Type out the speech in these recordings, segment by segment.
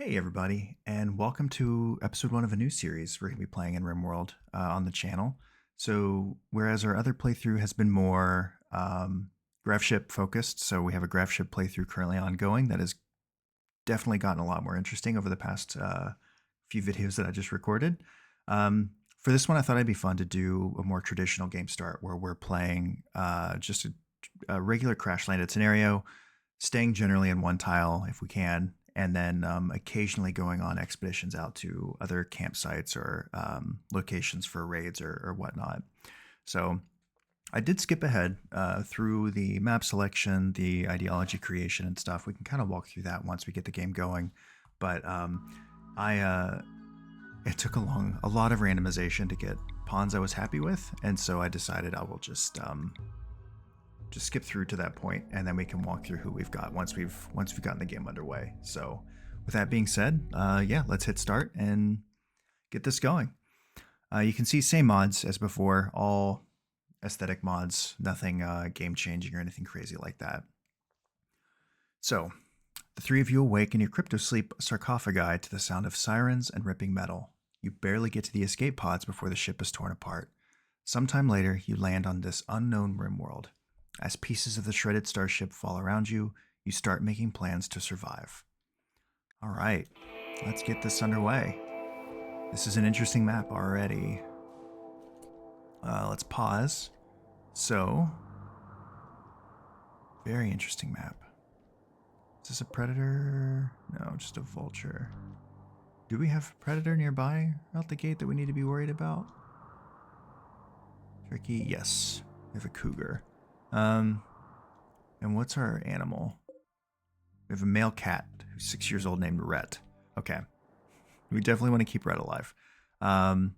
Hey everybody, and welcome to episode 1 of a new series we're going to be playing in Rimworld on the channel. So, whereas our other playthrough has been more graph ship focused, so we have a graph ship playthrough currently ongoing that has definitely gotten a lot more interesting over the past few videos that I just recorded. For this one, I thought it'd be fun to do a more traditional game start where we're playing just a regular Crashlanded scenario, staying generally in one tile if we can, and then occasionally going on expeditions out to other campsites or locations for raids or whatnot. So I did skip ahead through the map selection, the ideology creation, and stuff. We can kind of walk through that once we get the game going. But I it took a lot of randomization to get pawns I was happy with, and so I decided I will just skip through to that point, and then we can walk through who we've got once we've gotten the game underway. So, with that being said, yeah, let's hit start and get this going. You can see same mods as before, all aesthetic mods, nothing game changing or anything crazy like that. So, the three of you awake in your crypto-sleep sarcophagi to the sound of sirens and ripping metal. You barely get to the escape pods before the ship is torn apart. Sometime later, you land on this unknown Rimworld. As pieces of the shredded starship fall around you, you start making plans to survive. All right, let's get this underway. This is an interesting map already. Let's pause. So, very interesting map. Is this a predator? No, just a vulture. Do we have a predator nearby out the gate that we need to be worried about? Turkey, yes. We have a cougar. And what's our animal? We have a male cat who's 6 years old named Rhett. Okay. We definitely want to keep Rhett alive. All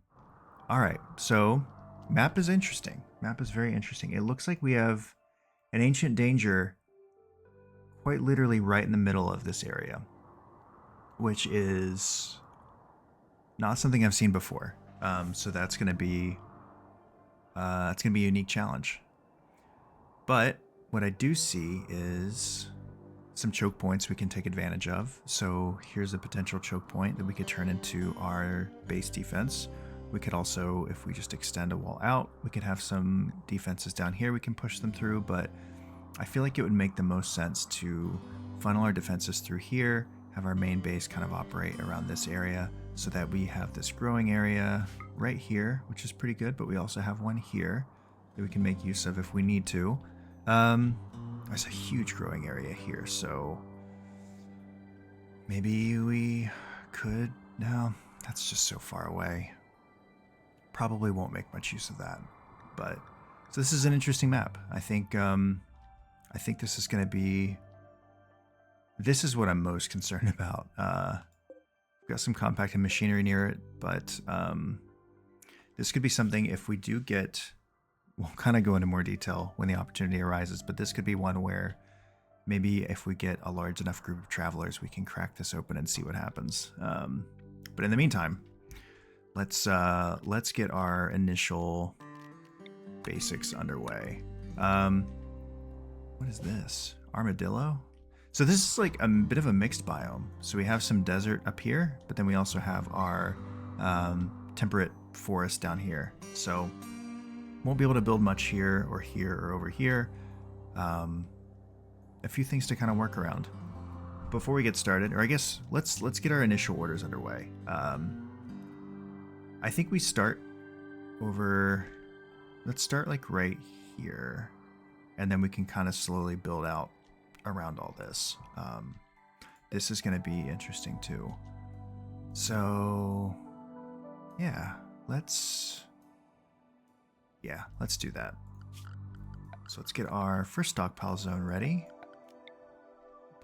right. So, map is interesting. Map is very interesting. It looks like we have an ancient danger quite literally right in the middle of this area, which is not something I've seen before. So that's going to be a unique challenge. But what I do see is some choke points we can take advantage of. So here's a potential choke point that we could turn into our base defense. We could also, if we just extend a wall out, we could have some defenses down here we can push them through, but I feel like it would make the most sense to funnel our defenses through here, have our main base kind of operate around this area so that we have this growing area right here, which is pretty good, but we also have one here that we can make use of if we need to. There's a huge growing area here, so maybe we could... No, that's just so far away. Probably won't make much use of that. But so this is an interesting map. I think this is going to be... This is what I'm most concerned about. We've got some compacted machinery near it, but this could be something if we do get... We'll kind of go into more detail when the opportunity arises, but this could be one where maybe if we get a large enough group of travelers, we can crack this open and see what happens. But in the meantime, let's get our initial basics underway. What is this? Armadillo? So this is like a bit of a mixed biome. So we have some desert up here, but then we also have our temperate forest down here. So won't be able to build much here or over here. A few things to kind of work around. Before we get started, or I guess let's get our initial orders underway. I think we start over... Let's start like right here, and then we can kind of slowly build out around all this. This is going to be interesting too. So, yeah, let's do that. So let's get our first stockpile zone ready.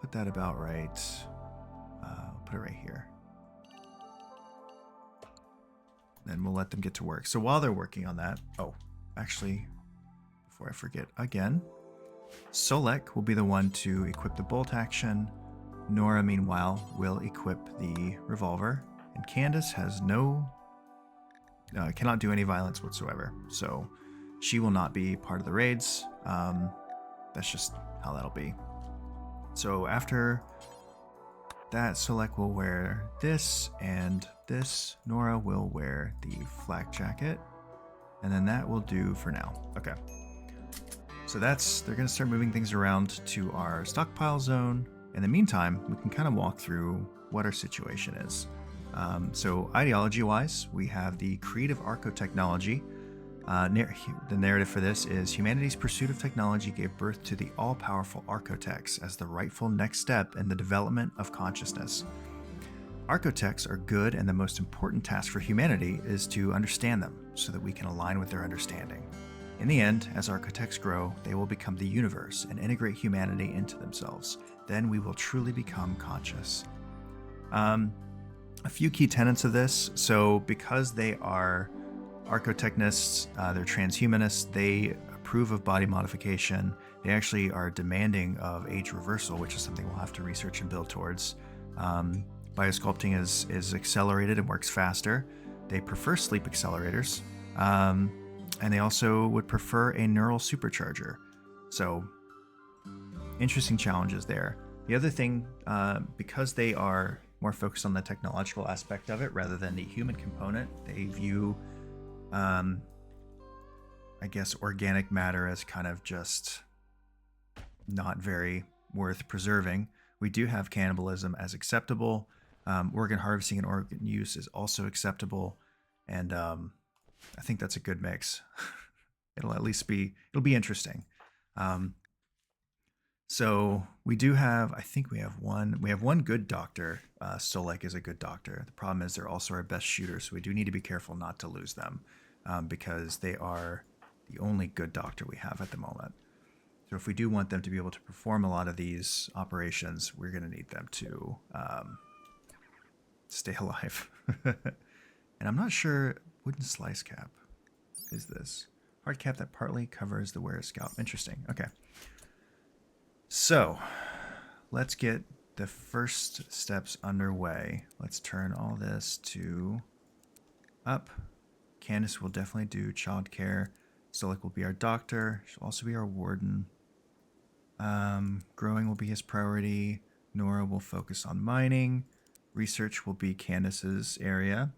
Put that about right. Put it right here. Then we'll let them get to work. So while they're working on that, actually, before I forget again, Solek will be the one to equip the bolt action. Nora, meanwhile, will equip the revolver. And Candace has cannot do any violence whatsoever. So she will not be part of the raids. That's just how that'll be. So after that Solek will wear this and this. Nora will wear the flak jacket. And then that will do for now. Okay. So they're going to start moving things around to our stockpile zone. In the meantime, we can kind of walk through what our situation is. So ideology-wise, we have the creative archotechnology. The narrative for this is humanity's pursuit of technology gave birth to the all-powerful archotechs as the rightful next step in the development of consciousness. Archotechs are good, and the most important task for humanity is to understand them so that we can align with their understanding. In the end, as architects grow, they will become the universe and integrate humanity into themselves. Then we will truly become conscious. A few key tenets of this. So because they are archotechnists, they're transhumanists, they approve of body modification. They actually are demanding of age reversal, which is something we'll have to research and build towards. Biosculpting is accelerated and works faster. They prefer sleep accelerators. And they also would prefer a neural supercharger. So, interesting challenges there. The other thing, because they are more focused on the technological aspect of it rather than the human component, they view, I guess, organic matter as kind of just not very worth preserving. We do have cannibalism as acceptable. Organ harvesting and organ use is also acceptable. And I think that's a good mix. It'll be interesting. So we do have, I think we have one good doctor. Solek is a good doctor. The problem is they're also our best shooters, so we do need to be careful not to lose them because they are the only good doctor we have at the moment. So if we do want them to be able to perform a lot of these operations, we're going to need them to stay alive. And I'm not sure, wooden slice cap is this. Hard cap that partly covers the wearer's scalp. Interesting. Okay. So let's get the first steps underway. Let's turn all this to up. Candace will definitely do child care. Solek will be our doctor. She'll also be our warden. Growing will be his priority. Nora will focus on mining. Research will be Candace's area,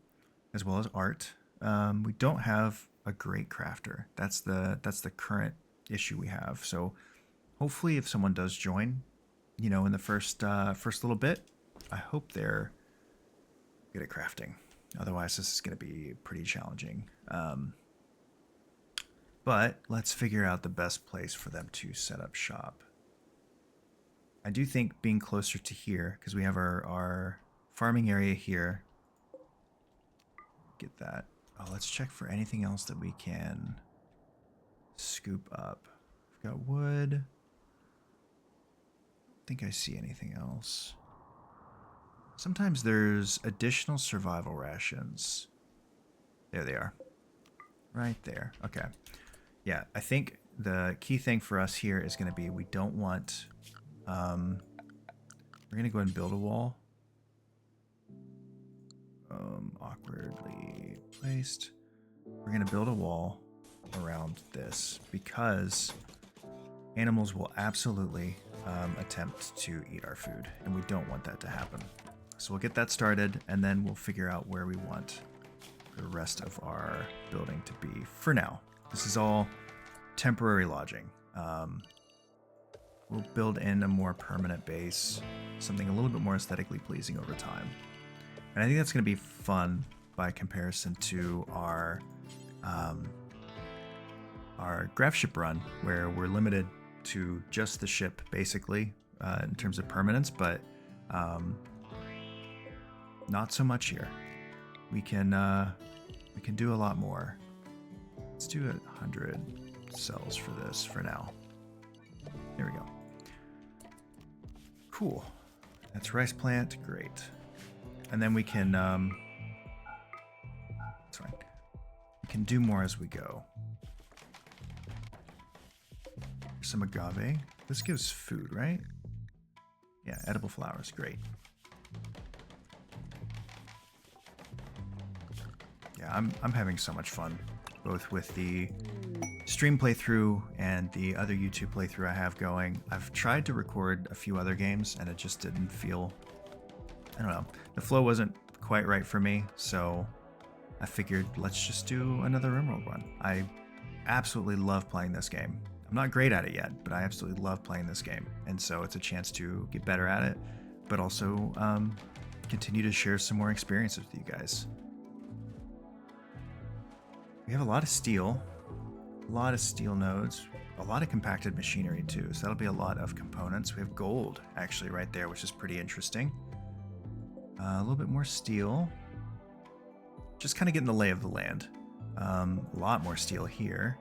as well as art. We don't have a great crafter. That's the current issue we have. So hopefully if someone does join, in the first little bit, I hope they're good at crafting. Otherwise, this is going to be pretty challenging. But let's figure out the best place for them to set up shop. I do think being closer to here, because we have our farming area here. Get that. Oh, let's check for anything else that we can scoop up. We've got wood. I don't think I see anything else. Sometimes there's additional survival rations. There they are. Right there. Okay. Yeah, I think the key thing for us here is going to be we don't want... we're going to go ahead and build a wall. Awkwardly placed. We're going to build a wall around this because animals will absolutely attempt to eat our food, and we don't want that to happen. So we'll get that started, and then we'll figure out where we want the rest of our building to be for now. This is all temporary lodging. We'll build in a more permanent base, something a little bit more aesthetically pleasing over time. And I think that's going to be fun by comparison to our graph ship run, where we're limited to just the ship, basically, in terms of permanence, but not so much here. We can do a lot more. Let's do 100 cells for this for now. There we go. Cool. That's rice plant. Great. And then we can, that's fine. We can do more as we go. Some agave. This gives food, right? Yeah, edible flowers. Great. Yeah, I'm having so much fun, both with the stream playthrough and the other YouTube playthrough I have going. I've tried to record a few other games and it just didn't feel I don't know. The flow wasn't quite right for me, so I figured let's just do another Rimworld run. I absolutely love playing this game. I'm not great at it yet, but I absolutely love playing this game. And so it's a chance to get better at it, but also continue to share some more experiences with you guys. We have a lot of steel nodes, a lot of compacted machinery too, so that'll be a lot of components. We have gold actually right there, which is pretty interesting. A little bit more steel. Just kind of getting the lay of the land. A lot more steel here.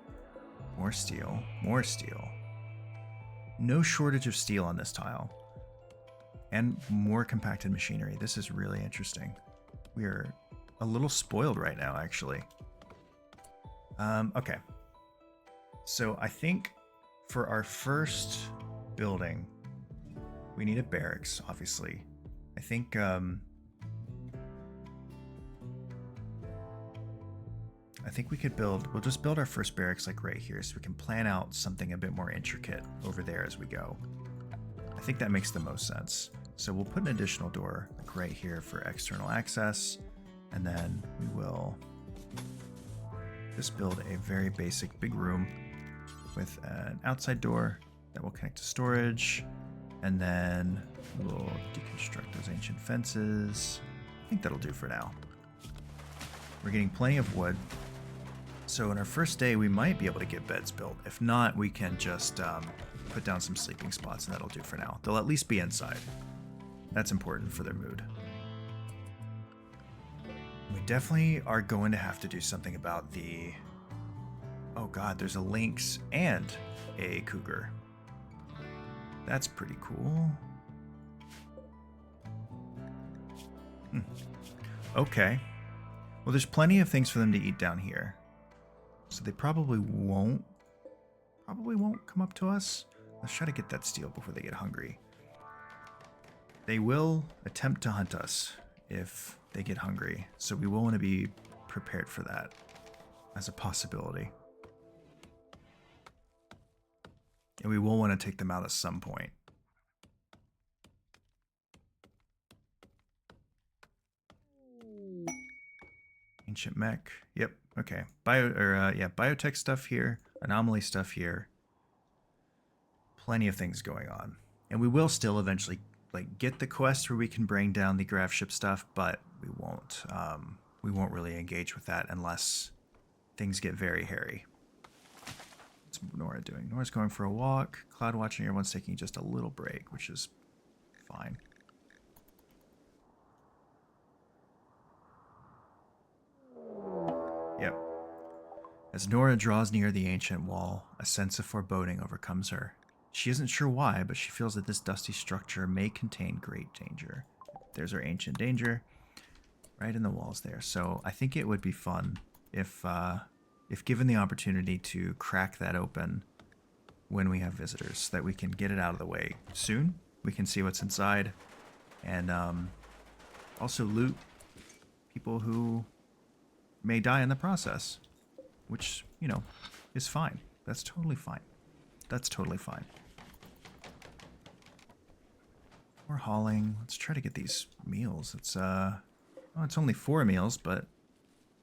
More steel. More steel. No shortage of steel on this tile. And more compacted machinery. This is really interesting. We are a little spoiled right now, actually. Okay. So I think for our first building, we need a barracks, obviously. I think we could we'll just build our first barracks like right here so we can plan out something a bit more intricate over there as we go. I think that makes the most sense. So we'll put an additional door like right here for external access, and then we will just build a very basic big room with an outside door that will connect to storage, and then we'll deconstruct those ancient fences. I think that'll do for now. We're getting plenty of wood. So in our first day, we might be able to get beds built. If not, we can just put down some sleeping spots, and that'll do for now. They'll at least be inside. That's important for their mood. We definitely are going to have to do something about the... Oh god, there's a lynx and a cougar. That's pretty cool. Okay. Well, there's plenty of things for them to eat down here. So they probably won't come up to us. Let's try to get that steel before they get hungry. They will attempt to hunt us if they get hungry, so we will want to be prepared for that as a possibility. And we will want to take them out at some point. Ancient mech. Yep. Okay. Biotech stuff here. Anomaly stuff here. Plenty of things going on. And we will still eventually get the quest where we can bring down the graph ship stuff, but we won't really engage with that unless things get very hairy. What's Nora doing? Nora's going for a walk. Cloud watching, everyone's taking just a little break, which is fine. Yep. As Nora draws near the ancient wall, a sense of foreboding overcomes her. She isn't sure why, but she feels that this dusty structure may contain great danger. There's our ancient danger, right in the walls there. So I think it would be fun if given the opportunity to crack that open when we have visitors, so that we can get it out of the way soon. We can see what's inside, and also loot people who may die in the process, which, you know, is fine. That's totally fine. That's totally fine. We're hauling. Let's try to get these meals. It's only 4 meals, but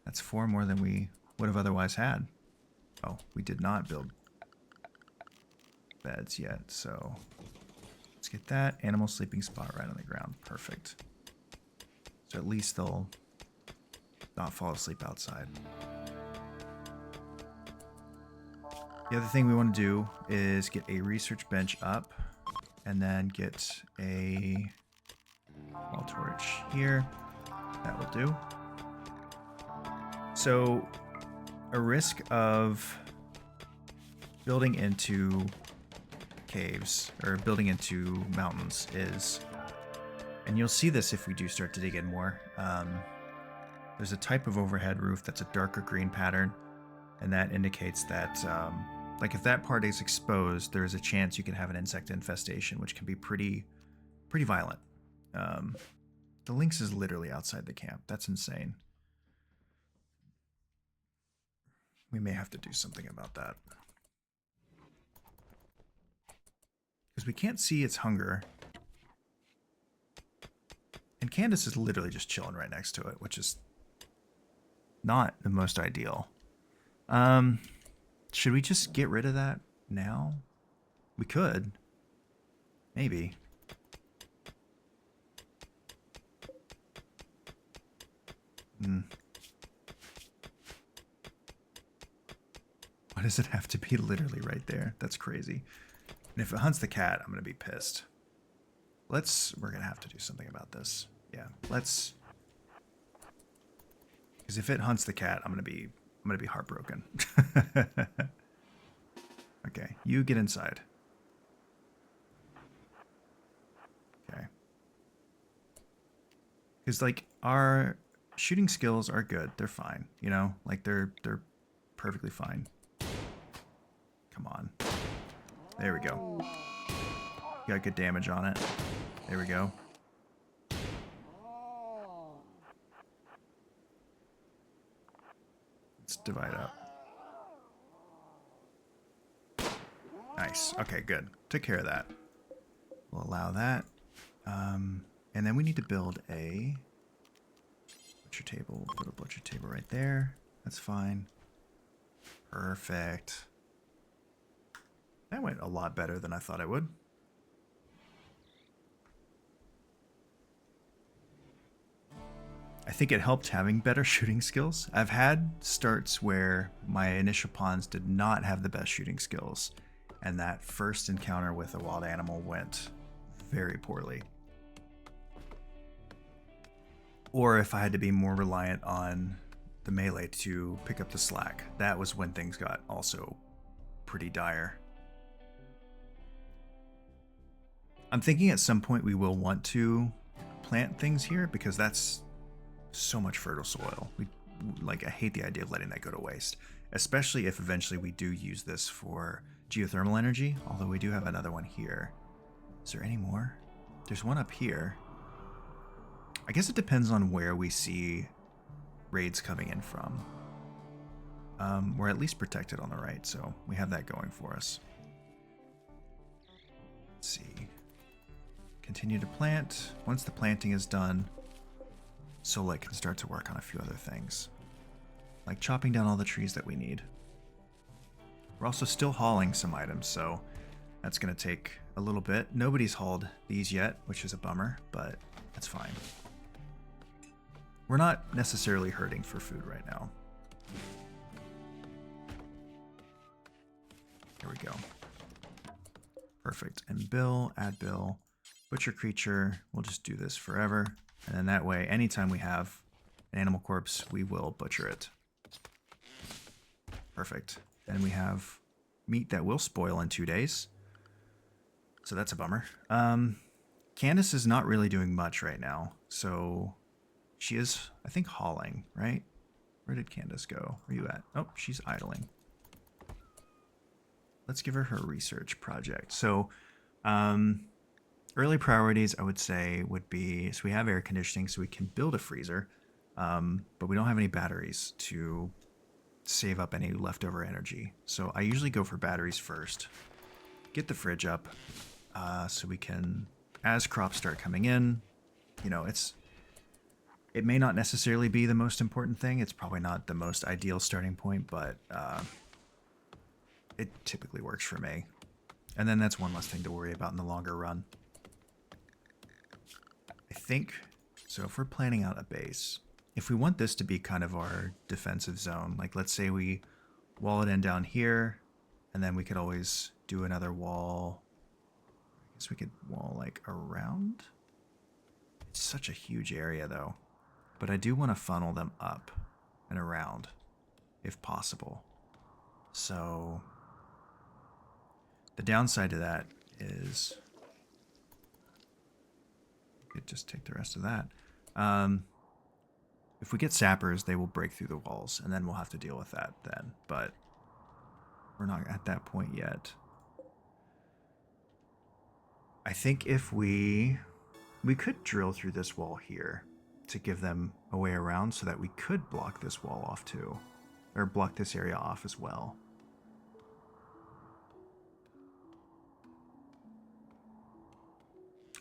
that's 4 more than we would have otherwise had. Oh, we did not build beds yet, so let's get that. Animal sleeping spot right on the ground. Perfect. So at least they'll not fall asleep outside. The other thing we want to do is get a research bench up, and then get a wall torch here. That will do. So a risk of building into caves or building into mountains is, and you'll see this if we do start to dig in more, there's a type of overhead roof that's a darker green pattern, and that indicates that like if that part is exposed, there is a chance you can have an insect infestation, which can be pretty violent. The lynx is literally outside the camp. That's insane. We may have to do something about that. Because we can't see its hunger. And Candace is literally just chilling right next to it, which is not the most ideal. Should we just get rid of that now? We could. Maybe. Why does it have to be literally right there? That's crazy. And if it hunts the cat, I'm going to be pissed. We're going to have to do something about this. Yeah, because if it hunts the cat, I'm going to be heartbroken. Okay, you get inside. Okay. Because like our shooting skills are good. They're fine, you know? Like they're perfectly fine. Come on. There we go. Got good damage on it. There we go. Let's divide up. Nice. Okay, good. Took care of that. We'll allow that. And then we need to build a butcher table. We'll put a butcher table right there. That's fine. Perfect. That went a lot better than I thought it would. I think it helped having better shooting skills. I've had starts where my initial pawns did not have the best shooting skills, and that first encounter with a wild animal went very poorly. Or if I had to be more reliant on the melee to pick up the slack, that was when things got also pretty dire. I'm thinking at some point we will want to plant things here because that's so much fertile soil. I hate the idea of letting that go to waste, especially if eventually we do use this for geothermal energy, although we do have another one here. Is there any more? There's one up here. I guess it depends on where we see raids coming in from. We're at least protected on the right, so we have that going for us. Let's see. Continue to plant. Once the planting is done, Solet can start to work on a few other things, like chopping down all the trees that we need. We're also still hauling some items, so that's going to take a little bit. Nobody's hauled these yet, which is a bummer, but that's fine. We're not necessarily hurting for food right now. Here we go. Perfect. And Bill, add Bill, butcher creature. We'll just do this forever. And then that way, anytime we have an animal corpse, we will butcher it. Perfect. And we have meat that will spoil in 2 days. So that's a bummer. Candace is not really doing much right now. So she is, I think, hauling, right? Where did Candace go? Where are you at? Oh, she's idling. Let's give her research project. So, early priorities, I would say, would be, so we have air conditioning, so we can build a freezer, but we don't have any batteries to save up any leftover energy. So I usually go for batteries first, get the fridge up, so we can, as crops start coming in, you know, it may not necessarily be the most important thing. It's probably not the most ideal starting point, but it typically works for me. And then that's one less thing to worry about in the longer run. I think, so if we're planning out a base, if we want this to be kind of our defensive zone, like let's say we wall it in down here, and then we could always do another wall. I guess we could wall like around. It's such a huge area though. But I do want to funnel them up and around if possible. So the downside to that is we could just take the rest of that. If we get sappers, they will break through the walls, and then we'll have to deal with that then. But we're not at that point yet. I think if we could drill through this wall here to give them a way around so that we could block this wall off too, or block this area off as well.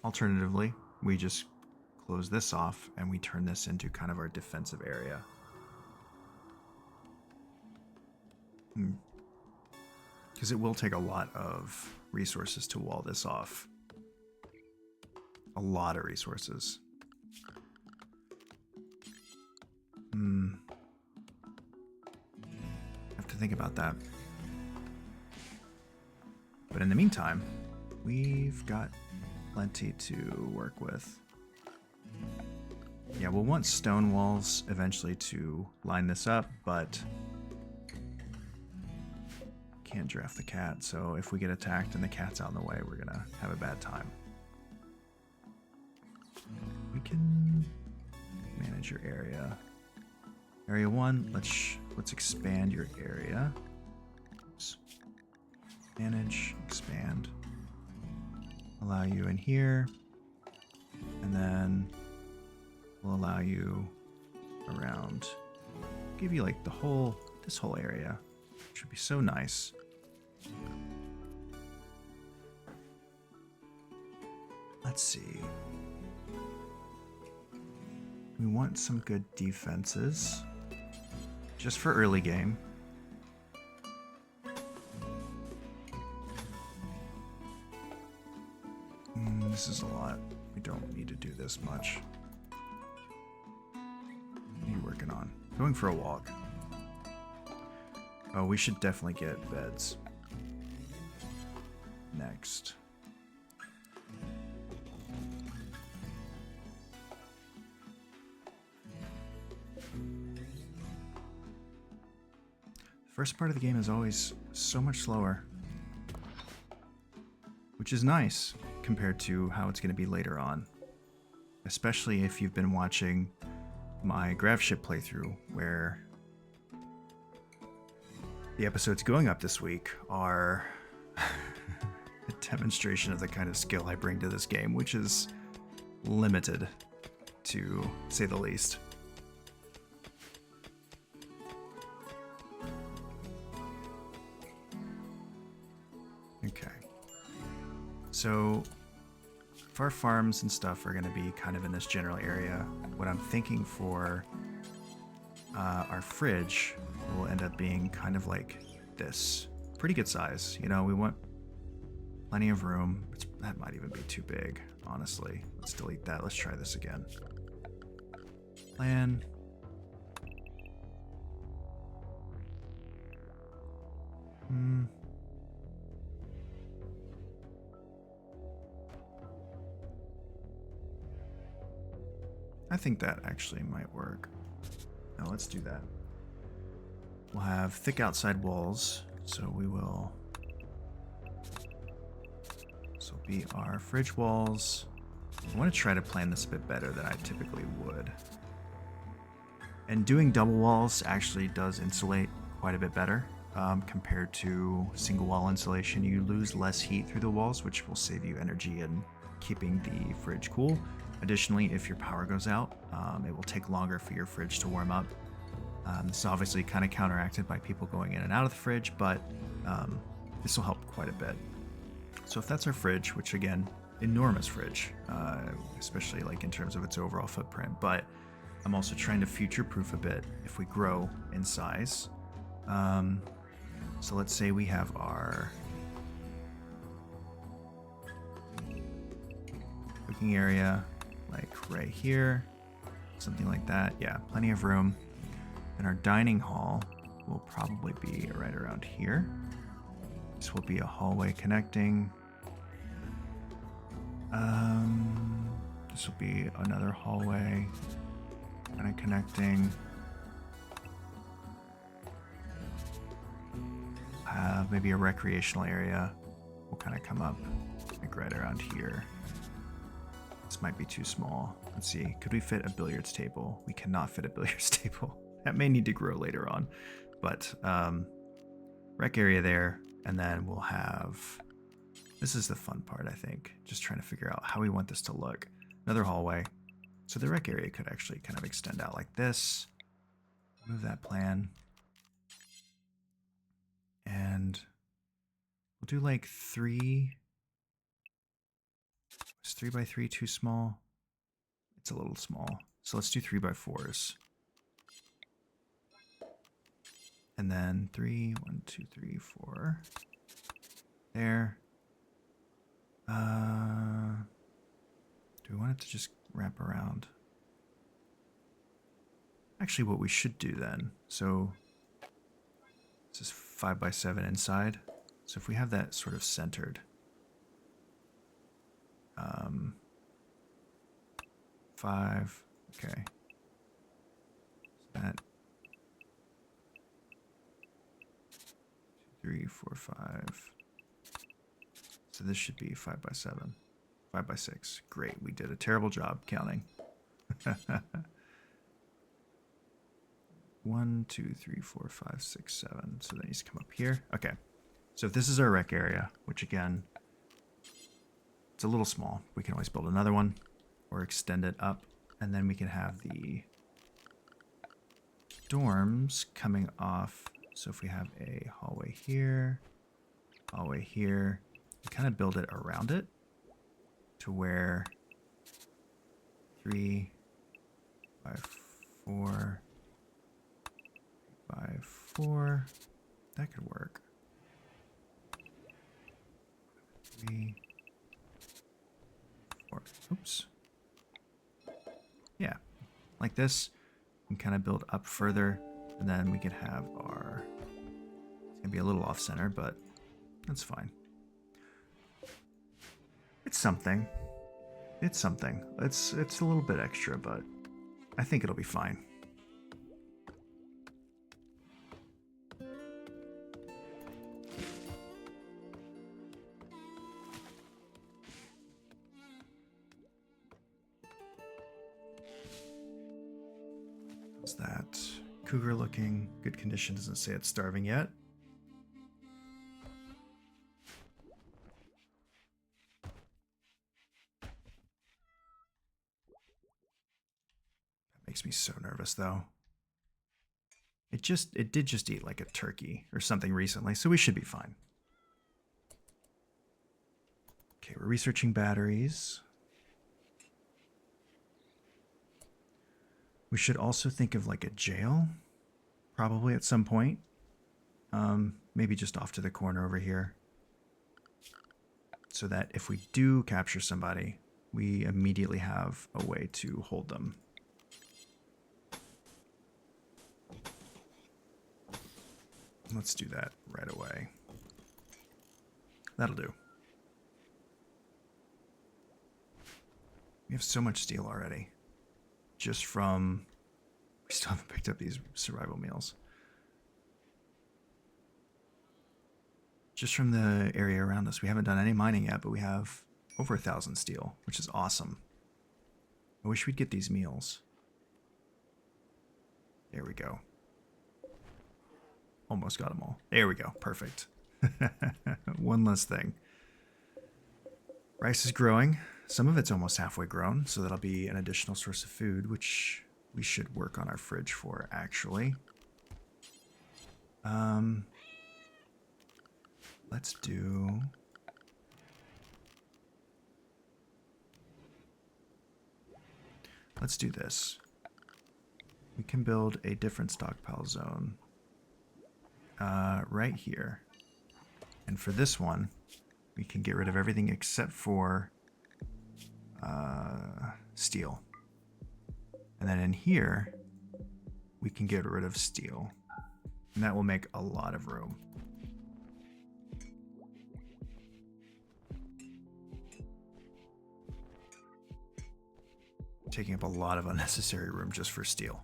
Alternatively, we just close this off and we turn this into kind of our defensive area. Because it will take a lot of resources to wall this off. A lot of resources. Have to think about that. But in the meantime, we've got plenty to work with. Yeah, we'll want stone walls eventually to line this up, but can't giraffe the cat, so if we get attacked and the cat's out in the way, we're gonna have a bad time. We can manage your area. Area 1, let's expand your area. Oops. Manage, expand. Allow you in here. And then we'll allow you around. Give you like this whole area. Should be so nice. Let's see. We want some good defenses. Just for early game. This is a lot. We don't need to do this much. What are you working on? Going for a walk. Oh, we should definitely get beds. Next. First part of the game is always so much slower, which is nice compared to how it's going to be later on, especially if you've been watching my Gravship playthrough, where the episodes going up this week are a demonstration of the kind of skill I bring to this game, which is limited, to say the least. Okay. So, if our farms and stuff are going to be kind of in this general area, what I'm thinking for our fridge will end up being kind of like this. Pretty good size. You know, we want plenty of room. That might even be too big, honestly. Let's delete that. Let's try this again. Plan. I think that actually might work. Now let's do that. We'll have thick outside walls, so we will... This will be our fridge walls. I want to try to plan this a bit better than I typically would. And doing double walls actually does insulate quite a bit better compared to single wall insulation. You lose less heat through the walls, which will save you energy in keeping the fridge cool. Additionally, if your power goes out, it will take longer for your fridge to warm up. This is obviously kind of counteracted by people going in and out of the fridge, but this will help quite a bit. So if that's our fridge, which again, enormous fridge, especially like in terms of its overall footprint, but I'm also trying to future-proof a bit if we grow in size. So let's say we have our cooking area, like right here, something like that. Yeah, plenty of room. And our dining hall will probably be right around here. This will be a hallway connecting. This will be another hallway kind of connecting. Maybe a recreational area will kind of come up like right around here. This might be too small. Let's see, could we fit a billiards table? We cannot fit a billiards table. That may need to grow later on, but rec area there, and then we'll have, this is the fun part, I think, just trying to figure out how we want this to look. Another hallway. So the rec area could actually kind of extend out like this. Move that plan. And we'll do like 3. Is 3 by 3 too small? It's a little small. So let's do 3x4s. And then 3, 1, 2, 3, 4. There. Do we want it to just wrap around? Actually, what we should do then, so this is 5x7 inside. So if we have that sort of centered, 5, okay. So that 3, 4, 5. So this should be 5x7, 5x6. Great, we did a terrible job counting. 1, 2, 3, 4, 5, 6, 7. So that needs to come up here. Okay. So if this is our rec area, which again, it's a little small. We can always build another one or extend it up. And then we can have the dorms coming off. So if we have a hallway here, we kind of build it around it to where 3 by 4 by 4, that could work. 3, 4, oops. Yeah, like this. We can kind of build up further, and then we could have our, it's gonna be a little off center, but that's fine. It's something. It's something. It's a little bit extra, but I think it'll be fine. How's that? Cougar looking, good condition, doesn't say it's starving yet. Makes me so nervous though. It did just eat like a turkey or something recently, so we should be fine. Okay, we're researching batteries. We should also think of like a jail, probably at some point. Maybe just off to the corner over here. So that if we do capture somebody, we immediately have a way to hold them. Let's do that right away. That'll do. We have so much steel already. Just from... We still haven't picked up these survival meals. Just from the area around us. We haven't done any mining yet, but we have over 1,000 steel, which is awesome. I wish we'd get these meals. There we go. Almost got them all. There we go. Perfect. One less thing. Rice is growing. Some of it's almost halfway grown, so that'll be an additional source of food, which we should work on our fridge for, actually. Let's do... Let's do this. We can build a different stockpile zone right here. And for this one, we can get rid of everything except for steel. And then in here, we can get rid of steel. And that will make a lot of room. Taking up a lot of unnecessary room just for steel.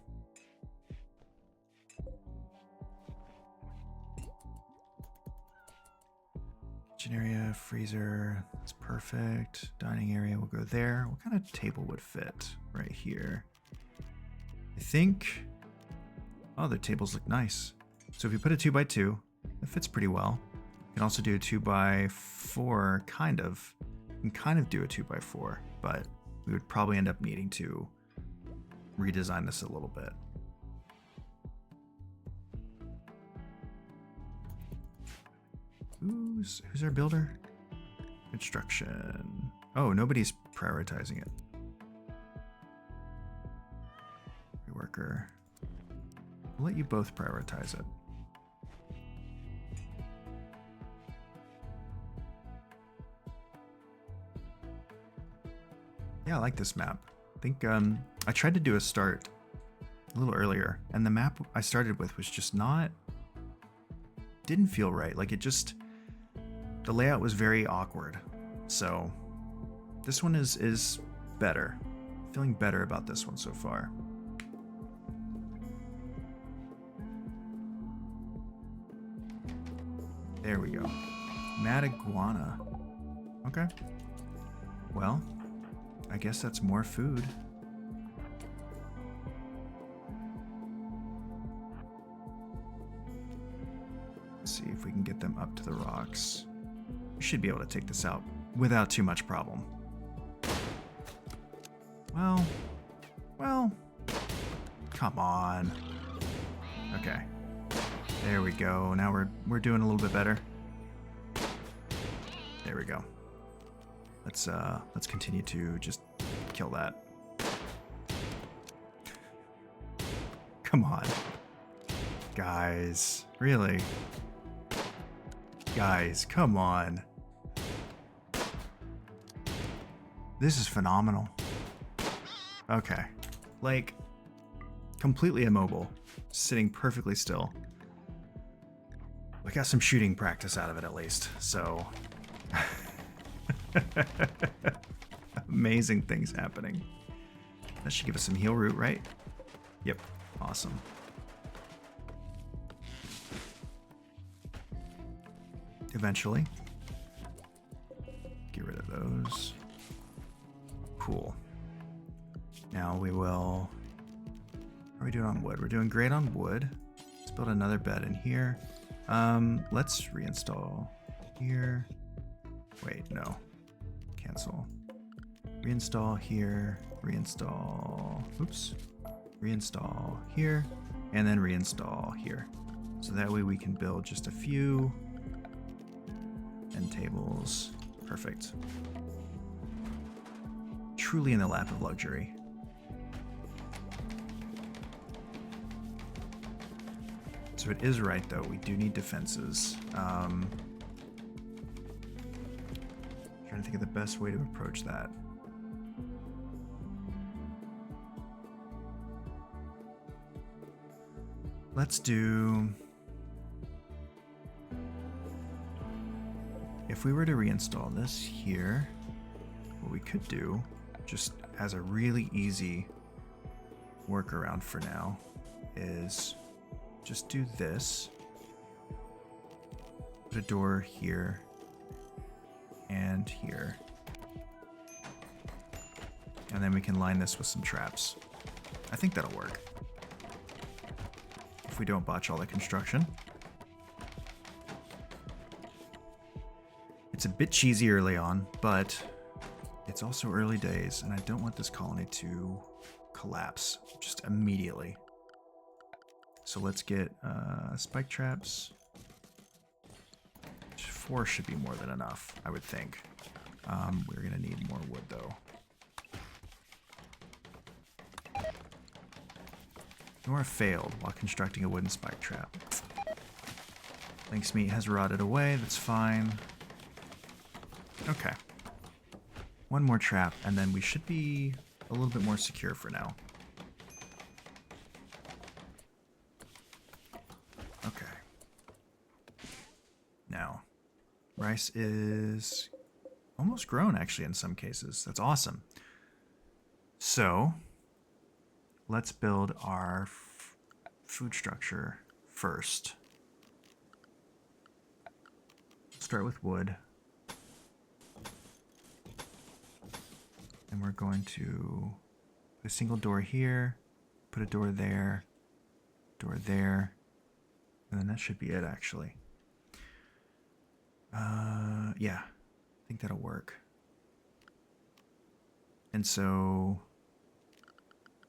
Kitchen area, freezer, that's perfect. Dining area will go there. What kind of table would fit right here? I think, oh, the tables look nice. So if you put a 2x2, it fits pretty well. You can also do a 2x4, kind of. You can kind of do a 2x4, but we would probably end up needing to redesign this a little bit. Who's our builder? Construction. Oh, nobody's prioritizing it. worker. I'll let you both prioritize it. Yeah, I like this map. I think I tried to do a start a little earlier, and the map I started with was just didn't feel right. Like the layout was very awkward. So this one is better. Feeling better about this one so far. There we go. Mad iguana. Okay. Well, I guess that's more food. Let's see if we can get them up to the rocks. We should be able to take this out without too much problem. Well, come on. Okay. There we go. Now we're doing a little bit better. There we go. Let's continue to just kill that. Come on. Guys, really? Guys, come on. This is phenomenal. Okay. Like, completely immobile. Sitting perfectly still. We got some shooting practice out of it at least, so... Amazing things happening. That should give us some heal root, right? Yep. Awesome. Eventually. Get rid of those. Cool. Now we will... How are we doing on wood? We're doing great on wood. Let's build another bed in here. Let's reinstall here. Wait, no. Cancel. Reinstall here. Reinstall. Oops. Reinstall here. And then reinstall here. So that way we can build just a few end tables. Perfect. Truly in the lap of luxury. So it is right though, we do need defenses. Trying to think of the best way to approach that. Let's do... If we were to reinstall this here, what we could do, just as a really easy workaround for now, is just do this. Put a door here and here. And then we can line this with some traps. I think that'll work. If we don't botch all the construction. It's a bit cheesy early on, but it's also early days, and I don't want this colony to collapse just immediately. So let's get spike traps. 4 should be more than enough, I would think. We're gonna need more wood though. Nora failed while constructing a wooden spike trap. Lynx meat has rotted away, that's fine. Okay. One more trap, and then we should be a little bit more secure for now. Okay. Now, rice is almost grown, actually, in some cases. That's awesome. So, let's build our food structure first. Start with wood. And we're going to put a single door here, put a door there, and then that should be it, actually. Yeah, I think that'll work. And so,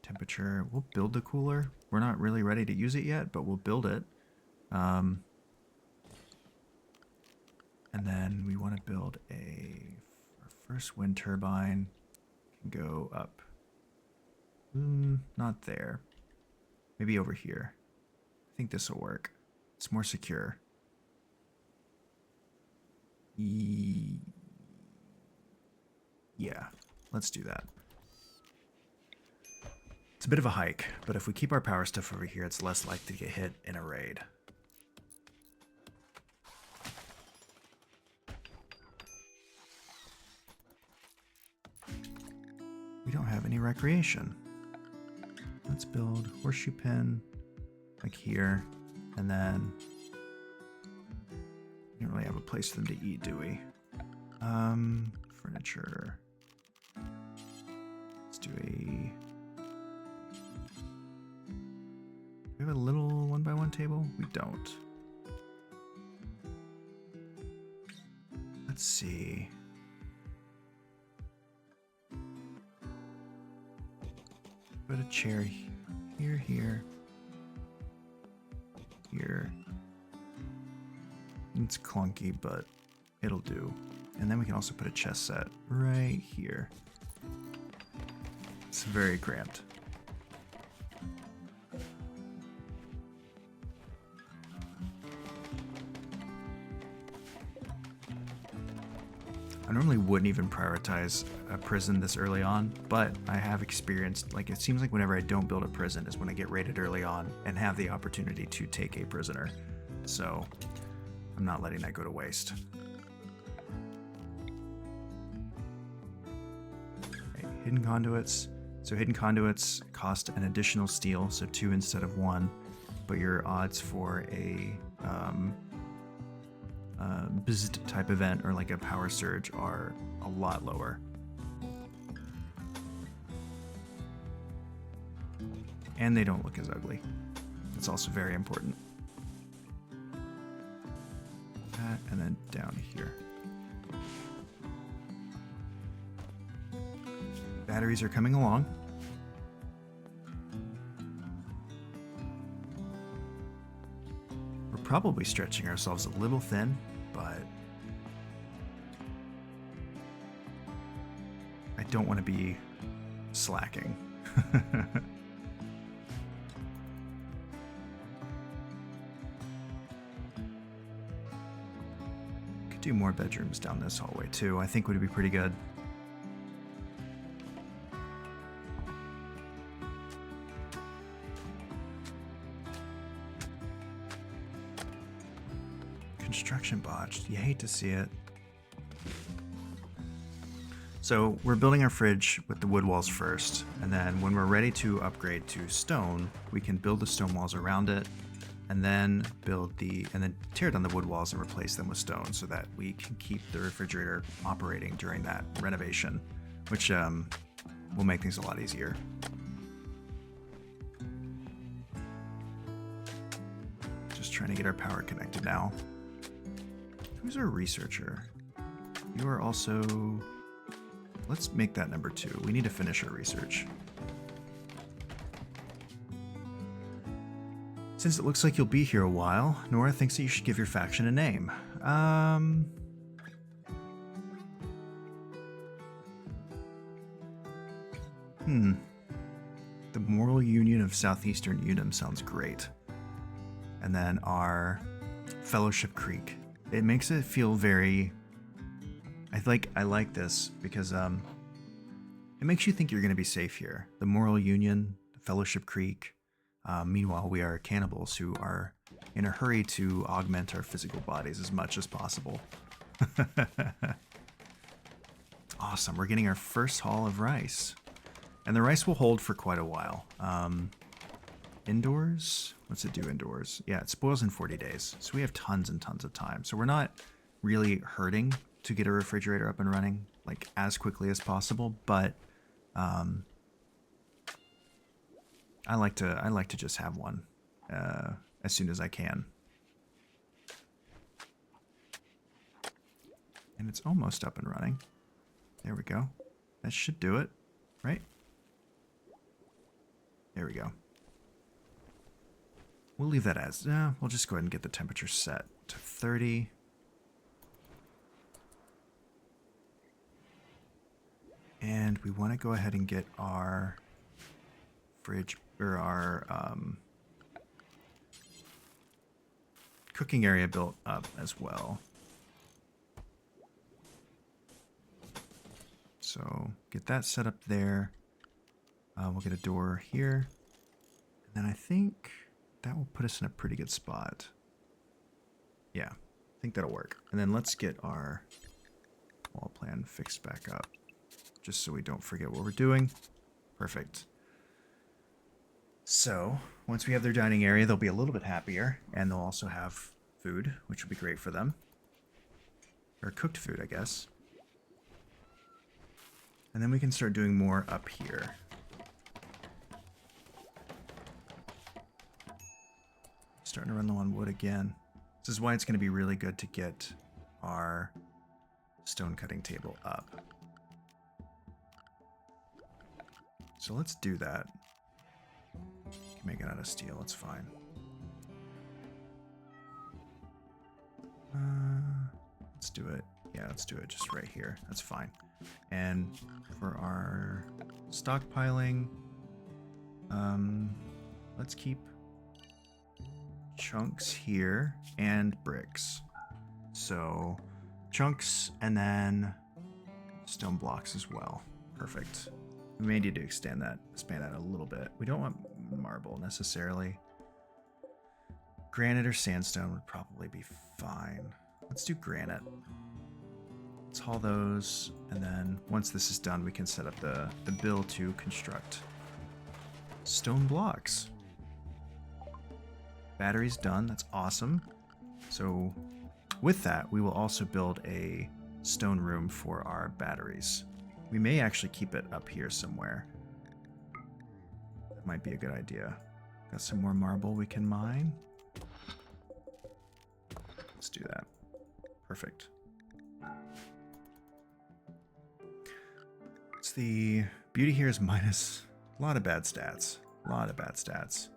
temperature, we'll build the cooler. We're not really ready to use it yet, but we'll build it. And then we want to build our first wind turbine. Go up. Not there. Maybe over here. I think this will work. It's more secure. Yeah, let's do that. It's a bit of a hike, but if we keep our power stuff over here, it's less likely to get hit in a raid. We don't have any recreation. Let's build horseshoe pen like here, and then we don't really have a place for them to eat, do we? Furniture. Let's do a... Do we have a little 1x1 table? We don't. Let's see. Put a chair here, here, here. It's clunky, but it'll do. And then we can also put a chess set right here. It's very cramped. I normally wouldn't even prioritize a prison this early on, but I have experienced, like, it seems like whenever I don't build a prison is when I get raided early on and have the opportunity to take a prisoner. So I'm not letting that go to waste. Okay, hidden conduits. So hidden conduits cost an additional steel, so 2 instead of 1, but your odds for a BZD type event or like a power surge are a lot lower. And they don't look as ugly. It's also very important. That, and then down here. Batteries are coming along. We're probably stretching ourselves a little thin, but I don't want to be slacking. Could do more bedrooms down this hallway too. I think would be pretty good. Construction botched. You hate to see it. So we're building our fridge with the wood walls first, and then when we're ready to upgrade to stone, we can build the stone walls around it, and then tear down the wood walls and replace them with stone so that we can keep the refrigerator operating during that renovation, which will make things a lot easier. Just trying to get our power connected now. Who's our researcher? You are also... Let's make that number 2. We need to finish our research. Since it looks like you'll be here a while, Nora thinks that you should give your faction a name. The Moral Union of Southeastern Unum sounds great. And then our Fellowship Creek. It makes it feel very... I like this because it makes you think you're going to be safe here. The Moral Union, Fellowship Creek. Meanwhile, we are cannibals who are in a hurry to augment our physical bodies as much as possible. Awesome. We're getting our first haul of rice. And the rice will hold for quite a while. Indoors? What's it do indoors? Yeah, it spoils in 40 days. So we have tons and tons of time. So we're not really hurting to get a refrigerator up and running like as quickly as possible, but I like to just have one as soon as I can. And it's almost up and running. There we go. That should do it, right? There we go. We'll leave that as, we'll just go ahead and get the temperature set to 30. And we want to go ahead and get our fridge, or our cooking area built up as well. So get that set up there. We'll get a door here. And then I think that will put us in a pretty good spot. Yeah, I think that'll work. And then let's get our wall plan fixed back up, just so we don't forget what we're doing. Perfect. So once we have their dining area, they'll be a little bit happier, and they'll also have food, which will be great for them. Or cooked food, I guess. And then we can start doing more up here. Starting to run low on wood again. This is why it's going to be really good to get our stone cutting table up. So let's do that. Can make it out of steel, it's fine. Let's do it. Yeah, let's do it just right here. That's fine. And for our stockpiling, let's keep chunks here and bricks. So chunks and then stone blocks as well. Perfect. We may need to expand that a little bit. We don't want marble necessarily. Granite or sandstone would probably be fine. Let's do granite. Let's haul those, and then once this is done, we can set up the bill to construct stone blocks. Battery's done. That's awesome. So with that, we will also build a stone room for our batteries. We may actually keep it up here somewhere. That might be a good idea. Got some more marble we can mine. Let's do that. Perfect. It's the beauty here is minus a lot of bad stats. A lot of bad stats.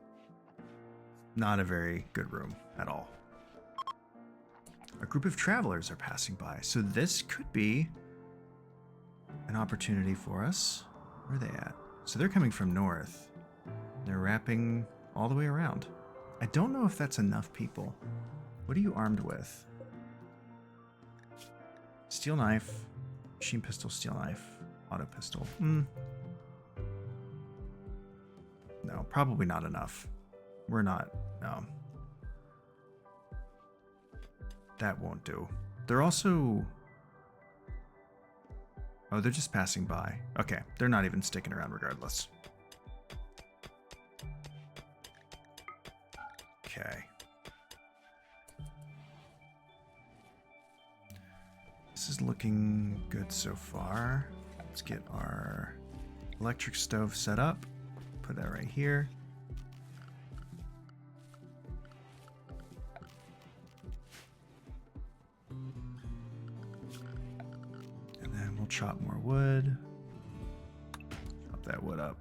Not a very good room at all. A group of travelers are passing by, so this could be an opportunity for us. Where are they at? So they're coming from north. They're wrapping all the way around. I don't know if that's enough people. What are you armed with? Steel knife, machine pistol, steel knife, auto pistol. No, probably not enough. We're not, no. That won't do. They're also... Oh, they're just passing by. Okay, they're not even sticking around regardless. Okay. This is looking good so far. Let's get our electric stove set up. Put that right here. And then we'll chop more wood. Chop that wood up.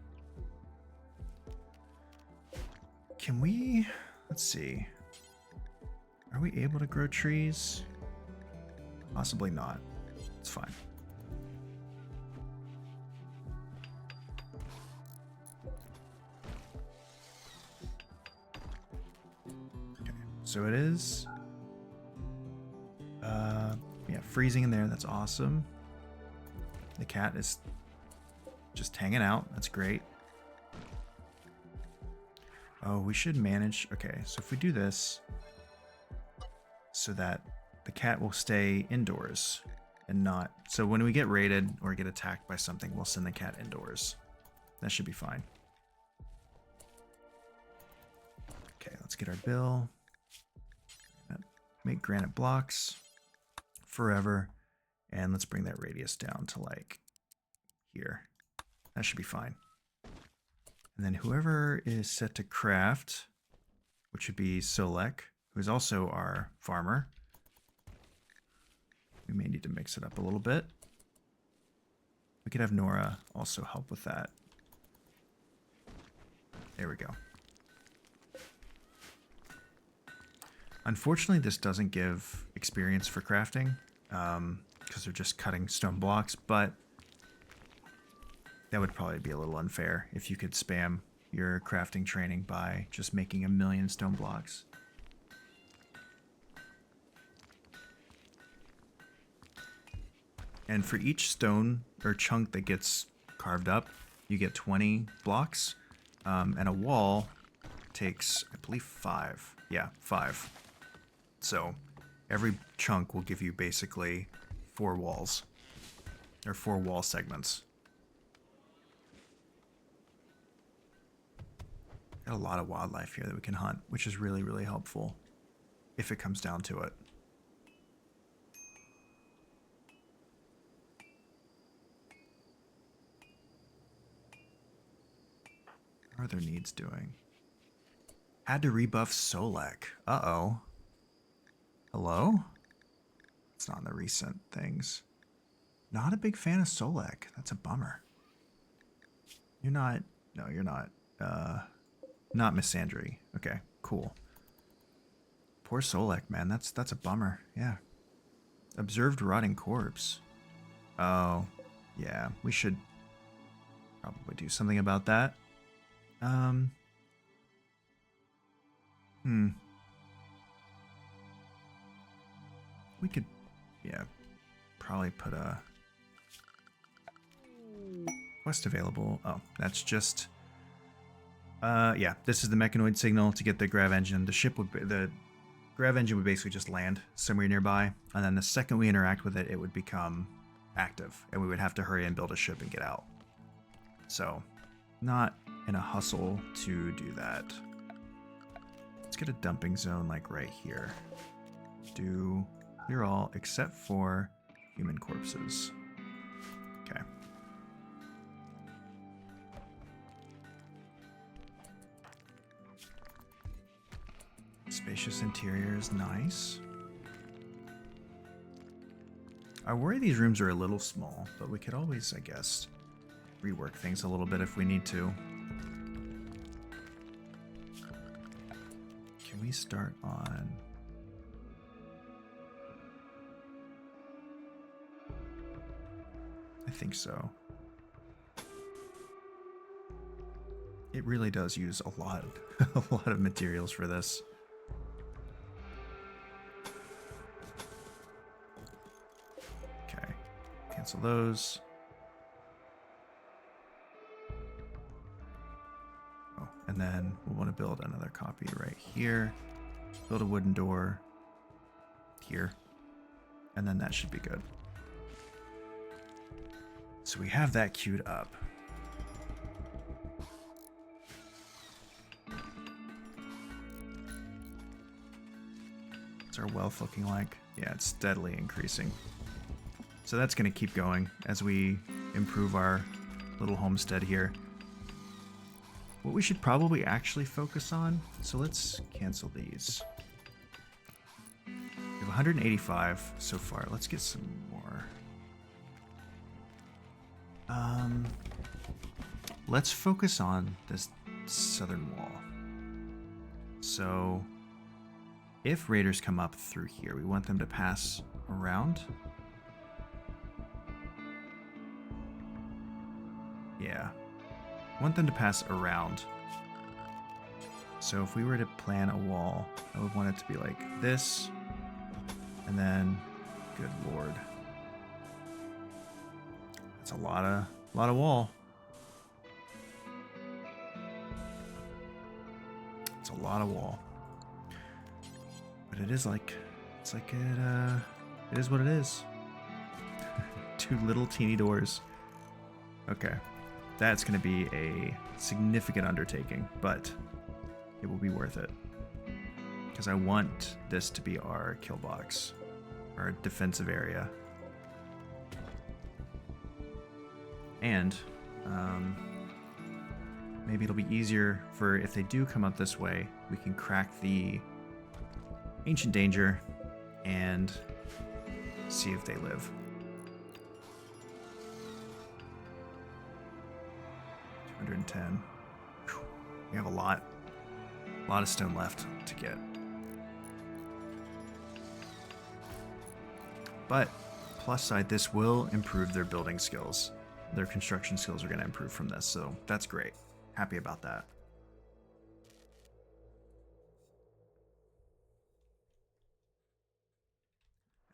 Can we, let's see. Are we able to grow trees? Possibly not. It's fine. Okay, so it is. Yeah, freezing in there. That's awesome. The cat is just hanging out. That's great. Oh, we should manage. Okay, so if we do this so that the cat will stay indoors and not... So when we get raided or get attacked by something, we'll send the cat indoors. That should be fine. Okay, let's get our bill. Make granite blocks forever. And let's bring that radius down to like here. That should be fine. And then whoever is set to craft, which would be Solek, who is also our farmer. We may need to mix it up a little bit. We could have Nora also help with that. There we go. Unfortunately, this doesn't give experience for crafting because they're just cutting stone blocks, but that would probably be a little unfair if you could spam your crafting training by just making 1,000,000 stone blocks. And for each stone or chunk that gets carved up, you get 20 blocks. And a wall takes, I believe, 5. Yeah, 5. So every chunk will give you basically 4 walls. Or 4 wall segments. Got a lot of wildlife here that we can hunt, which is really, really helpful if it comes down to it. How are their needs doing? Had to rebuff Solek. Uh-oh. Hello? It's not in the recent things. Not a big fan of Solek. That's a bummer. You're not... No, you're not. Not Missandry. Okay, cool. Poor Solek, man. That's a bummer. Yeah. Observed rotting corpse. Oh, yeah. We should probably do something about that. We could, yeah, probably put a quest available. Oh, that's just, yeah, this is the mechanoid signal to get the grav engine. The grav engine would basically just land somewhere nearby, and then the second we interact with it, it would become active, and we would have to hurry and build a ship and get out. So, not in a hustle to do that. Let's get a dumping zone like right here. Do clear all except for human corpses. Okay. Spacious interior is nice. I worry these rooms are a little small, but we could always, I guess, rework things a little bit if we need to. Can we start on... I think so. It really does use a lot of materials for this. Okay, cancel those. Oh, and then we'll want to build another copy right here. Build a wooden door here, and then that should be good. So we have that queued up. What's our wealth looking like? Yeah, it's steadily increasing. So that's going to keep going as we improve our little homestead here. What we should probably actually focus on, so let's cancel these. We have 185 so far. Let's get some more. Let's focus on this southern wall. So if raiders come up through here, we want them to pass around. Yeah. I want them to pass around. So if we were to plan a wall, I would want it to be like this. And then, good lord. That's a lot of wall. It's a lot of wall. But it is like, it's like it is what it is. 2 little teeny doors. Okay. That's going to be a significant undertaking, but it will be worth it. Because I want this to be our kill box, our defensive area. And maybe it'll be easier for, if they do come up this way, we can crack the Ancient Danger and see if they live. 210. Whew. We have a lot of stone left to get. But plus side, this will improve their building skills. Their construction skills are going to improve from this, so that's great. Happy about that.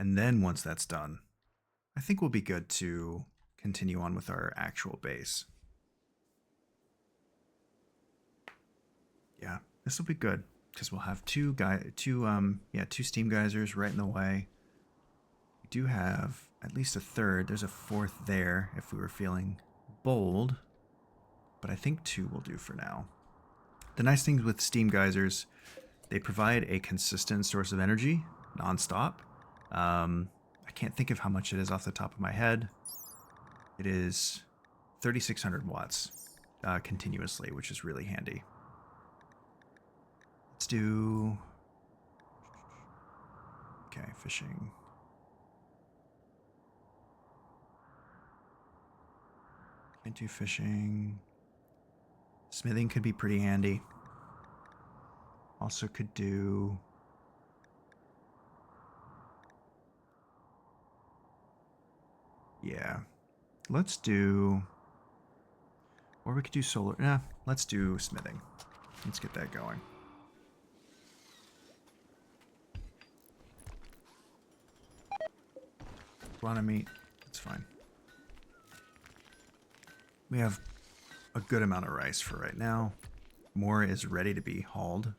And then once that's done, I think we'll be good to continue on with our actual base. Yeah, this will be good because we'll have two steam geysers right in the way. We do have at least a third. There's a fourth there if we were feeling bold, but I think two will do for now. The nice thing with steam geysers, they provide a consistent source of energy nonstop. I can't think of how much it is off the top of my head. It is 3,600 watts continuously, which is really handy. Let's do... Okay, fishing. Can't do fishing. Smithing could be pretty handy. Also could do... Yeah. Let's do... Or we could do solar... Nah, let's do smithing. Let's get that going. Guana meat. That's fine. We have a good amount of rice for right now. More is ready to be hauled.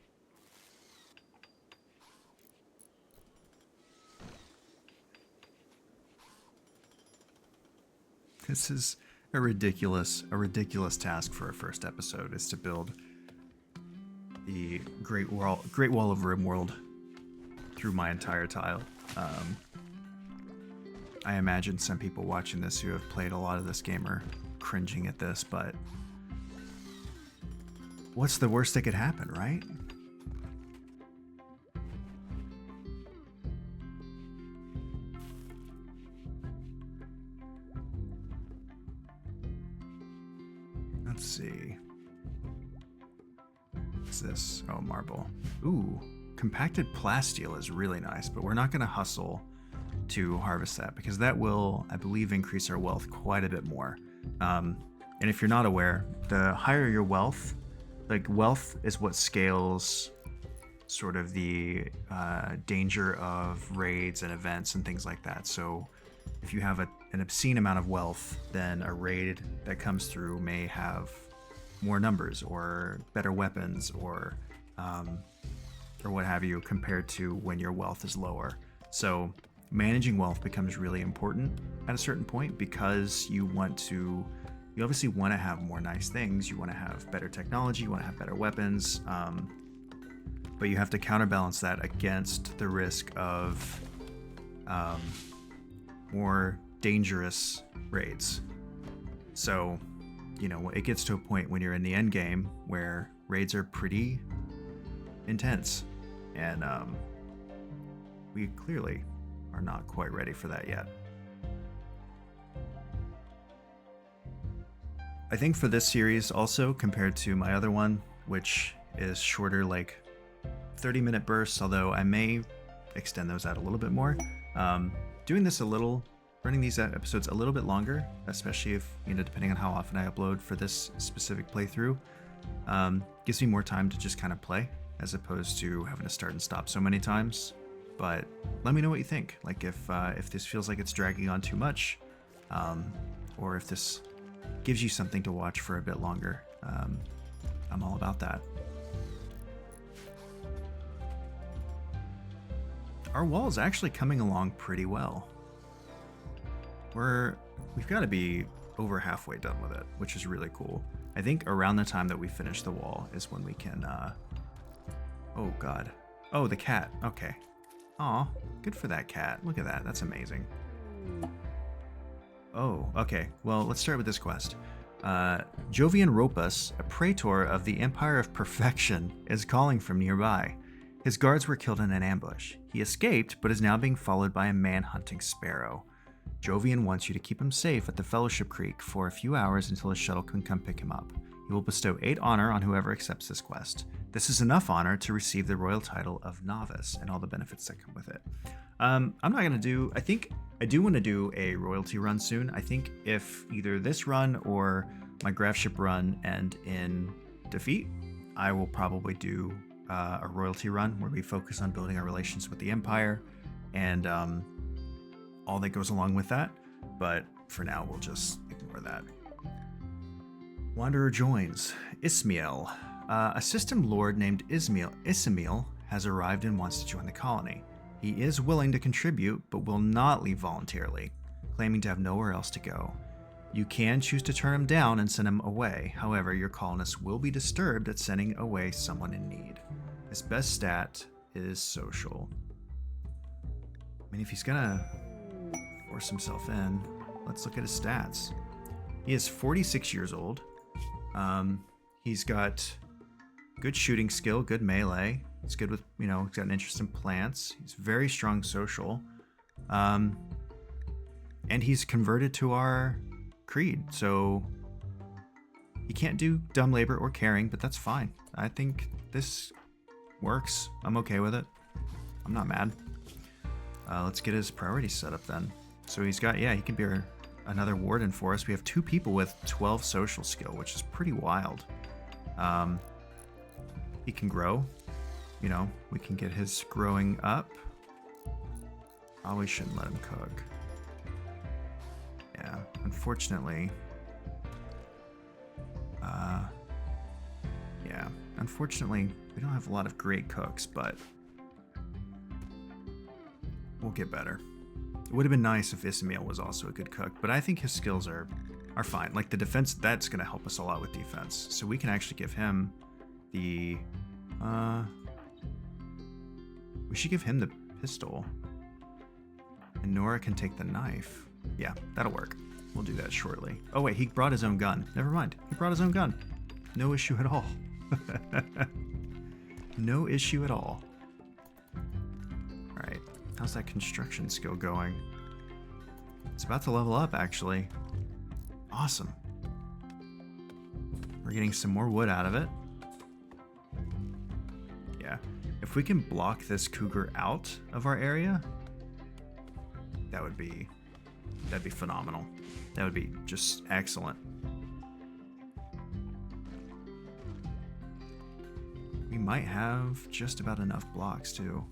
This is a ridiculous task for a first episode, is to build the Great Wall of Rimworld through my entire tile. I imagine some people watching this who have played a lot of this game are cringing at this, but what's the worst that could happen, right? Let's see. What's this? Oh, marble. Ooh, compacted plasteel is really nice, but we're not going to hustle to harvest that because that will, I believe, increase our wealth quite a bit more. And if you're not aware, the higher your wealth, like wealth is what scales sort of the danger of raids and events and things like that. So if you have an obscene amount of wealth, then a raid that comes through may have more numbers or better weapons or what have you compared to when your wealth is lower. So managing wealth becomes really important at a certain point because you obviously want to have more nice things. You want to have better technology, you want to have better weapons, but you have to counterbalance that against the risk of more dangerous raids. So, it gets to a point when you're in the end game where raids are pretty intense, and we clearly are not quite ready for that yet. I think for this series also, compared to my other one, which is shorter, like 30-minute bursts, although I may extend those out a little bit more. Running these episodes a little bit longer, especially if, depending on how often I upload for this specific playthrough, gives me more time to just kind of play, as opposed to having to start and stop so many times. But let me know what you think. Like if this feels like it's dragging on too much, or if this gives you something to watch for a bit longer. I'm all about that. Our wall is actually coming along pretty well. We've got to be over halfway done with it, which is really cool. I think around the time that we finish the wall is when we can, oh God. Oh, the cat. Okay. Aw, good for that cat. Look at that. That's amazing. Oh, okay. Well, let's start with this quest. Jovian Ropus, a praetor of the Empire of Perfection, is calling from nearby. His guards were killed in an ambush. He escaped, but is now being followed by a man-hunting sparrow. Jovian wants you to keep him safe at the Fellowship Creek for a few hours until his shuttle can come pick him up. He will bestow 8 honor on whoever accepts this quest. This is enough honor to receive the royal title of Novice and all the benefits that come with it. I'm not going to do... I think I do want to do a royalty run soon. I think if either this run or my Grafship run end in defeat, I will probably do a royalty run where we focus on building our relations with the Empire and all that goes along with that. but for now we'll just ignore that. Wanderer joins. Ismail. A system lord named Ismail has arrived and wants to join the colony. He is willing to contribute, but will not leave voluntarily, claiming to have nowhere else to go. You can choose to turn him down and send him away. However, your colonists will be disturbed at sending away someone in need. His best stat is social. I mean, if he's gonna force himself in, let's look at his stats. He is 46 years old. He's got good shooting skill, good melee. He's good with, he's got an interest in plants. He's very strong social. And he's converted to our creed, so he can't do dumb labor or caring, but that's fine. I think this works. I'm okay with it. I'm not mad. Let's get his priorities set up then. So he's got, he can be another warden for us. We have 2 people with 12 social skill, which is pretty wild. He can grow. We can get his growing up. Probably shouldn't let him cook. Yeah, unfortunately. Unfortunately, we don't have a lot of great cooks, but we'll get better. It would have been nice if Ismail was also a good cook, but I think his skills are fine. Like the defense, that's going to help us a lot with defense. So we can actually give him the... we should give him the pistol. And Nora can take the knife. Yeah, that'll work. We'll do that shortly. Oh wait, he brought his own gun. Never mind. He brought his own gun. No issue at all. No issue at all. Alright, how's that construction skill going? It's about to level up, actually. Awesome. We're getting some more wood out of it. Yeah, if we can block this cougar out of our area, that'd be phenomenal. That would be just excellent. We might have just about enough blocks too.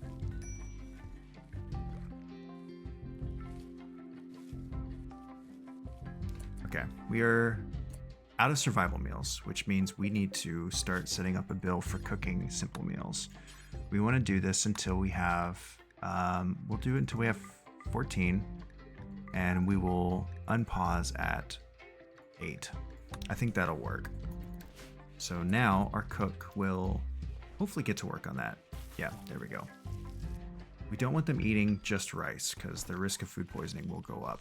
Okay, we are out of survival meals, which means we need to start setting up a bill for cooking simple meals. We want to do this until we have, we'll do it until we have 14, and we will unpause at 8. I think that'll work. So now our cook will hopefully get to work on that. Yeah, there we go. We don't want them eating just rice because the risk of food poisoning will go up.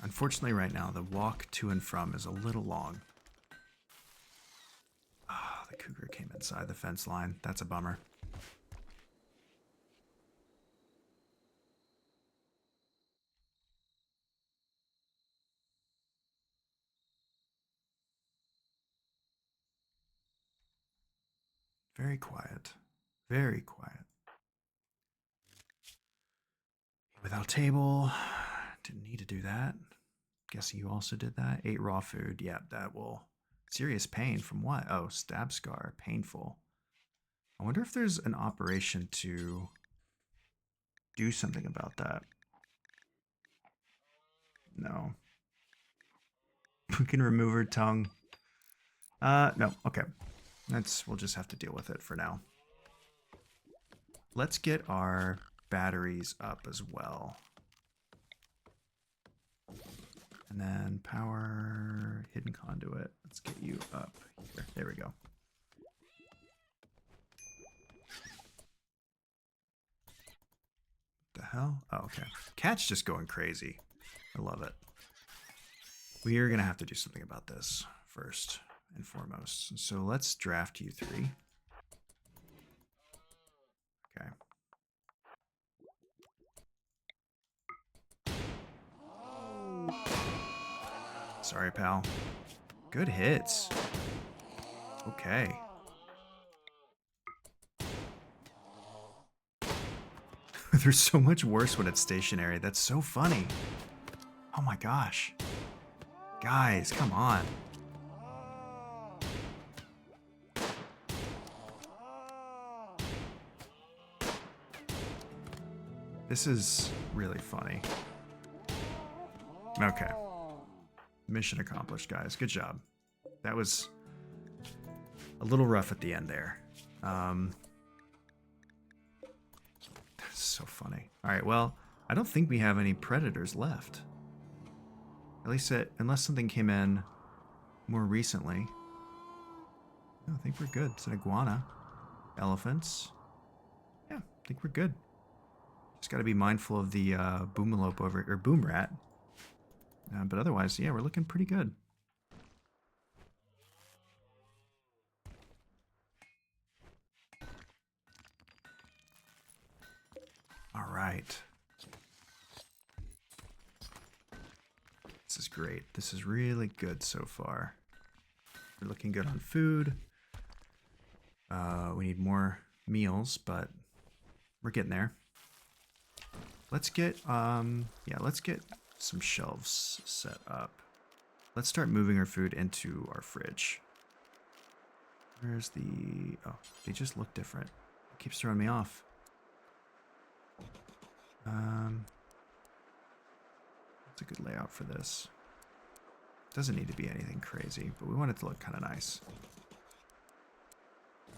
Unfortunately, right now, the walk to and from is a little long. Ah, the cougar came inside the fence line. That's a bummer. Very quiet. Very quiet. Without table. Didn't need to do that. Guessing you also did that. 8 raw food. Yeah, that will... Serious pain from what? Oh, stab scar. Painful. I wonder if there's an operation to do something about that. No. We can remove her tongue. No. Okay. We'll just have to deal with it for now. Let's get our batteries up as well. And then power, hidden conduit. Let's get you up here. There we go. What the hell? Oh, okay. Cat's just going crazy. I love it. We are going to have to do something about this first and foremost. So let's draft you 3. Okay. Sorry, pal. Good hits. Okay. They're so much worse when it's stationary. That's so funny. Oh my gosh. Guys, come on. This is really funny. Okay. Mission accomplished, guys. Good job. That was a little rough at the end there. That's so funny. All right, well, I don't think we have any predators left. At least unless something came in more recently. No, I think we're good. It's an iguana. Elephants. Yeah, I think we're good. Just got to be mindful of the boomalope or boom rat. But otherwise, yeah, we're looking pretty good. All right. This is great. This is really good so far. We're looking good on food. We need more meals, but we're getting there. Let's get let's get some shelves set up. Let's start moving our food into our fridge. Where's the... Oh, they just look different. It keeps throwing me off. What's a good layout for this? Doesn't need to be anything crazy, but we want it to look kind of nice.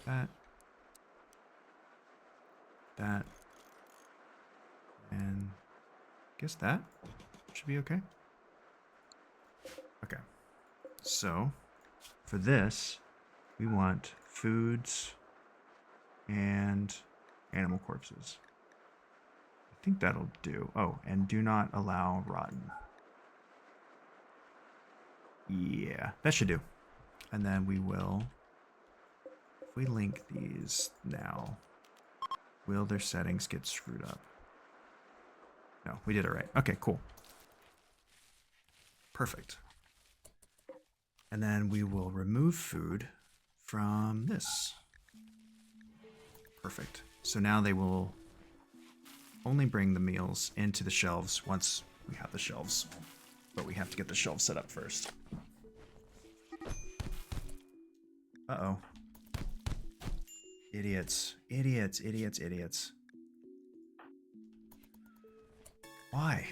That. And I guess that should be okay. Okay. So, for this, we want foods and animal corpses. I think that'll do. Oh, and do not allow rotten. Yeah, that should do. And then we will, if we link these now, will their settings get screwed up? No, we did it right. Okay, cool. Perfect. And then we will remove food from this. Perfect. So now they will only bring the meals into the shelves once we have the shelves. But we have to get the shelves set up first. Uh-oh. Idiots. Idiots, idiots, idiots. Why?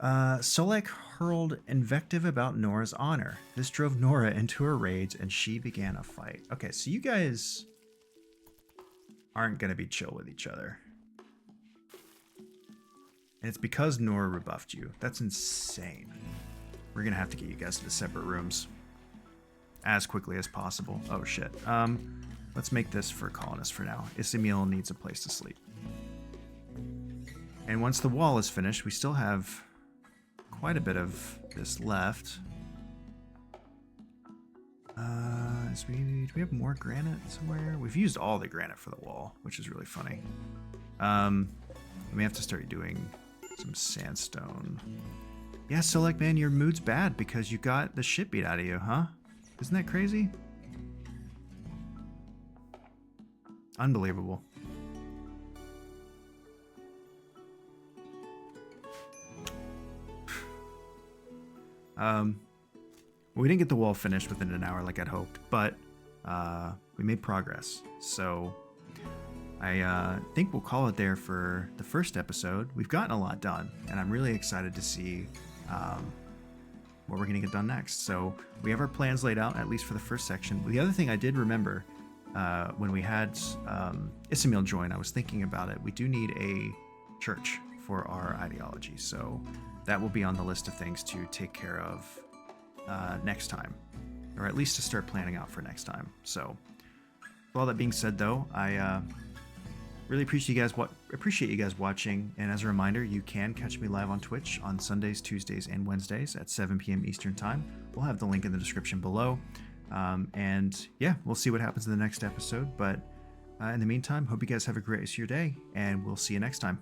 Solek hurled invective about Nora's honor. This drove Nora into a rage and she began a fight. Okay, so you guys aren't going to be chill with each other. And it's because Nora rebuffed you. That's insane. We're going to have to get you guys into separate rooms as quickly as possible. Oh, shit. Let's make this for colonists for now. Isimil needs a place to sleep. And once the wall is finished, we still have quite a bit of this left. Do we have more granite somewhere? We've used all the granite for the wall, which is really funny. We may have to start doing some sandstone. Yeah, so like, man, your mood's bad because you got the shit beat out of you, huh? Isn't that crazy? Unbelievable. We didn't get the wall finished within an hour like I'd hoped, but we made progress. So I think we'll call it there for the first episode. We've gotten a lot done, and I'm really excited to see what we're going to get done next. So we have our plans laid out, at least for the first section. The other thing I did remember when we had Isimil join, I was thinking about it. We do need a church for our ideology, so that will be on the list of things to take care of next time, or at least to start planning out for next time. So with all that being said, though, I really appreciate you guys watching, and as a reminder, you can catch me live on Twitch on Sundays, Tuesdays, and Wednesdays at 7 p.m. Eastern Time. We'll have the link in the description below, and yeah, we'll see what happens in the next episode, but in the meantime, hope you guys have a great rest of your day, and we'll see you next time.